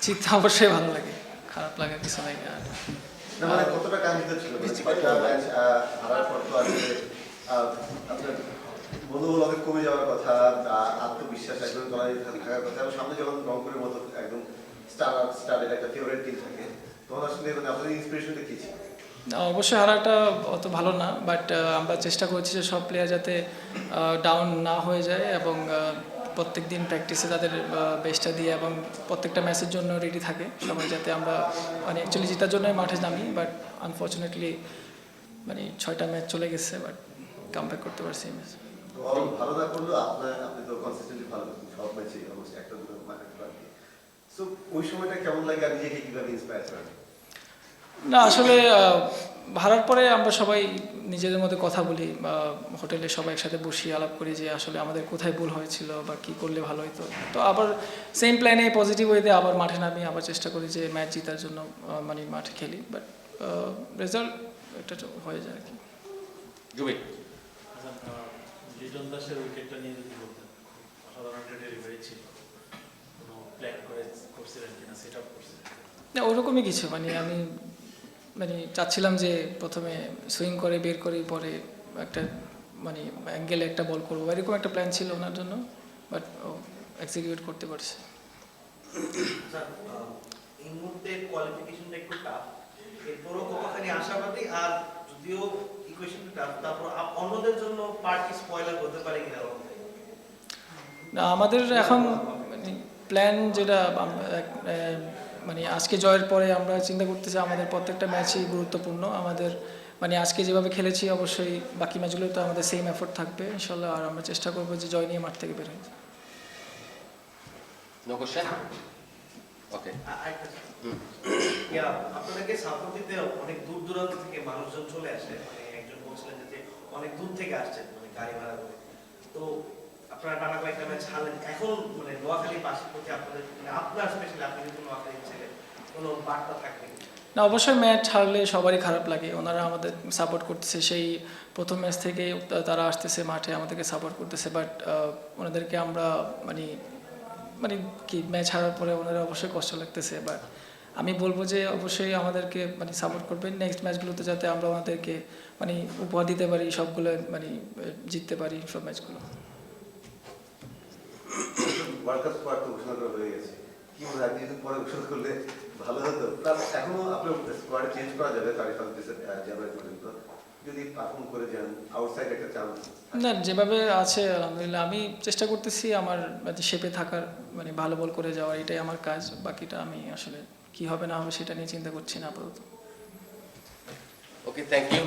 জিততে অবশ্যই ভালো লাগে, খারাপ লাগা কিছু নাই। আর না মানে কতটা কাঙ্ক্ষিত ছিল মানে ছয়টা ম্যাচ হারার পর তো আসলে আপনার মনোবল অনেক কমে যাওয়ার কথা, আত্মবিশ্বাস একদম তলায় থাকার কথা, এবং সামনে যখন রংপুরের মতো একদম স্টারের একটা ফেভারিট টিম থাকে তখন আসলে মানে আপনাদের ইন্সপিরেশনটা কি ছিল? না, অবশ্যই হারাটা অত ভালো না, বাট আমরা চেষ্টা করছি যে সব প্লেয়ার যাতে ডাউন না হয়ে যায় এবং প্রত্যেক দিন প্র্যাকটিসে তাদের বেস্টটা দিয়ে এবং প্রত্যেকটা ম্যাচের জন্য রেডি থাকে সবাই, যাতে আমরা মানে অ্যাকচুয়ালি জেতার জন্যই মাঠে নামি। বাট আনফর্চুনেটলি মানে 6টা ম্যাচ চলে গেছে, বাট কাম ব্যাক করতে পারছি এই ম্যাচ। ভালো না করলেও আপনি তো কনসিস্টেন্টলি ভালো করছেন সব ম্যাচে অলমোস্ট একটা দুটো মানে সো ওই সময়টা কেমন লাগে আর নিজেকে কিভাবে ইন্সপায়ার করেন? না আসলে হারার পরে আমরা সবাই নিজেদের মধ্যে কথা বলি, বা হোটেলে সবাই একসাথে বসি, আলাপ করি যে আসলে আমাদের কোথায় ভুল হয়েছিল বা কী করলে ভালো হতো। তো আবার সেম প্ল্যানে পজিটিভ ওয়েতে আবার মাঠে নামি, আবার চেষ্টা করি যে ম্যাচ জেতার জন্য মানে মাঠে খেলি, বাট রেজাল্ট একটা হয়ে যায় আর কি। জুবিন লিটন দাসের উইকেটটা নিয়ে যদি বলতেন, অসাধারণ একটা ডেলিভারি ছিল, কোনো প্ল্যান করছিলেন কিনা, সেট আপ করছিলেন? না ওরকমই কিছু, মানে আমি মানে চাচ্ছিলাম যে প্রথমে সুইং করে বের করে পরে একটা মানে অ্যাঙ্গেলে একটা বল করবো, এরকম একটা প্ল্যান ছিল ওনার জন্য, বাট ও এক্সিকিউট করতে পারছে। স্যার, এই মুহূর্তে কোয়ালিফিকেশনটা একটু টাফ, এরপরও কতখানি আশাবাদী? আর যদিও ইকুয়েশনটা টাফ, তারপর অন্যদের জন্য পার্টি স্পয়লার হতে পারে কিনা? না আমাদের এখন মানে প্ল্যান যেটা মানে আজকে জয়ের পরে আমরা চিন্তা করতেছি আমাদের প্রত্যেকটা ম্যাচই গুরুত্বপূর্ণ। আমাদের মানে আজকে যেভাবে খেলেছি অবশ্যই বাকি ম্যাচগুলোতে আমাদের সেম এফোর্ট থাকবে ইনশাল্লাহ, আর আমরা চেষ্টা করবো যে জয় নিয়ে মাঠ থেকে বের হতে। No question? ওকে। আপনাদেরকে সাপোর্ট দিতে অনেক দূর দূরান্ত থেকে মানুষজন চলে আসে, মানে একজন বলছিলেন যে অনেক দূর থেকে আসছেন মানে গাড়ি ভাড়া করে। তো আপনারা টানা কয়েকটা ম্যাচ হারলেন, এখন মানে নোয়াখালীর পাশের প্রতি আপনাদের মানে আপনার স্পেশালি আপনি যেহেতু নোয়াখালীর ছেলে, কোনো বার্তা থাকবে? না অবশ্যই ম্যাচ হারলে সবারই খারাপ লাগে, ওনারা আমাদের সাপোর্ট করতেছে সেই প্রথম ম্যাচ থেকে, তারা আসতেছে মাঠে আমাদেরকে সাপোর্ট করতেছে, বাট ওনাদেরকে আমরা মানে মানে কি ম্যাচ হারার পরে ওনারা অবশ্যই কষ্ট লাগতেছে, বাট আমি বলবো যে অবশ্যই আমাদেরকে মানে সাপোর্ট করবেন, নেক্সট ম্যাচগুলোতে যাতে আমরা ওনাদেরকে মানে উপহার দিতে পারি, সবগুলো মানে জিততে পারি সব ম্যাচগুলো। ওয়ার্ল্ড কাপ স্কোয়াড তো ঘোষণা করা হয়ে গেছে, কি মনে হয় কিছুদিন পরে ঘোষণা করলে ভালো হতো? তার এখনো আপনার স্কোয়াড চেঞ্জ করা যাবে 31 জানুয়ারি পর্যন্ত, যদি পারফর্ম করে যান আউটসাইড একটা চান্স? না যেভাবে আছে আলহামদুলিল্লাহ, আমি চেষ্টা করতেছি আমার শেপে থাকার, মানে ভালো বল করে যাওয়ার, এটাই আমার কাজ। বাকিটা আমি আসলে কি হবে না হবে সেটা নিয়ে চিন্তা করছি না আপাতত। ওকে, থ্যাংক ইউ।